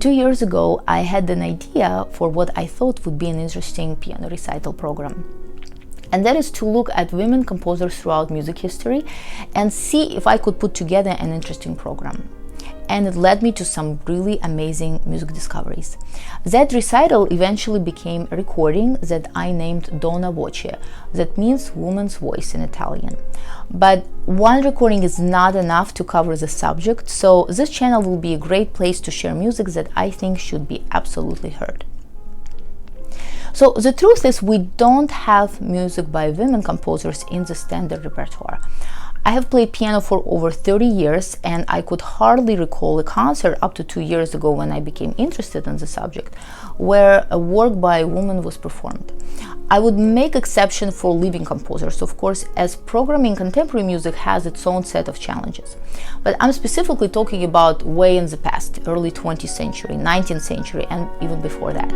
2 years ago, I had an idea for what I thought would be an interesting piano recital program. And that is to look at women composers throughout music history and see if I could put together an interesting program. And it led me to some really amazing music discoveries. That recital eventually became a recording that I named Donna Voce, that means woman's voice in Italian. But one recording is not enough to cover the subject, so this channel will be a great place to share music that I think should be absolutely heard. So the truth is, we don't have music by women composers in the standard repertoire. I have played piano for over 30 years, and I could hardly recall a concert up to 2 years ago, when I became interested in the subject, where a work by a woman was performed. I would make exception for living composers, of course, as programming contemporary music has its own set of challenges. But I'm specifically talking about way in the past, early 20th century, 19th century, and even before that.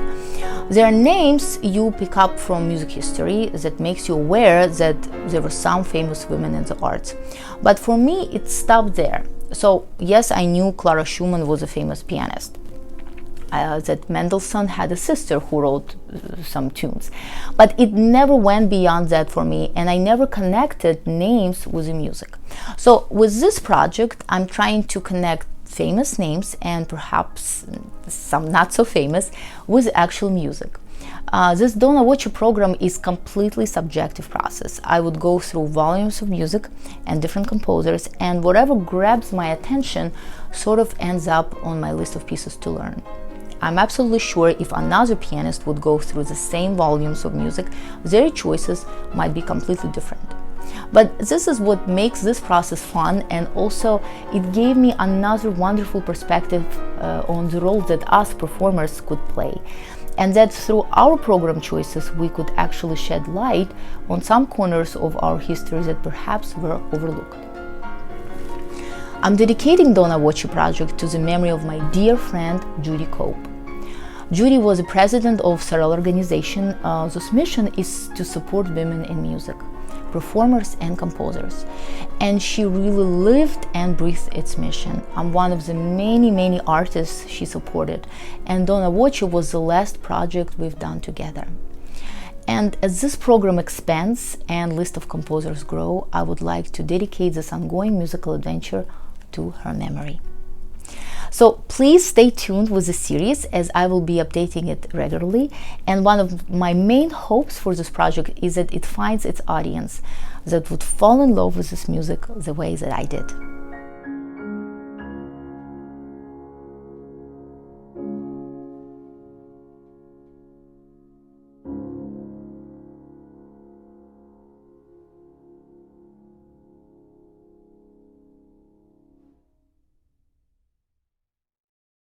There are names you pick up from music history that makes you aware that there were some famous women in the arts. But for me, it stopped there. So yes, I knew Clara Schumann was a famous pianist. That Mendelssohn had a sister who wrote some tunes. But it never went beyond that for me, and I never connected names with the music. So with this project, I'm trying to connect famous names and perhaps some not so famous with actual music. This Donna Voce program is completely subjective process. I would go through volumes of music and different composers, and whatever grabs my attention sort of ends up on my list of pieces to learn. I'm absolutely sure if another pianist would go through the same volumes of music, their choices might be completely different. But this is what makes this process fun, and also it gave me another wonderful perspective on the role that us performers could play, and that through our program choices we could actually shed light on some corners of our history that perhaps were overlooked. I'm dedicating Donna Voce project to the memory of my dear friend Judy Cope. Judy was the president of several organizations whose mission is to support women in music, performers and composers. And she really lived and breathed its mission. I'm one of the many artists she supported, and Donna Voce was the last project we've done together. And as this program expands and list of composers grow, I would like to dedicate this ongoing musical adventure to her memory. So please stay tuned with the series, as I will be updating it regularly. And one of my main hopes for this project is that it finds its audience that would fall in love with this music the way that I did.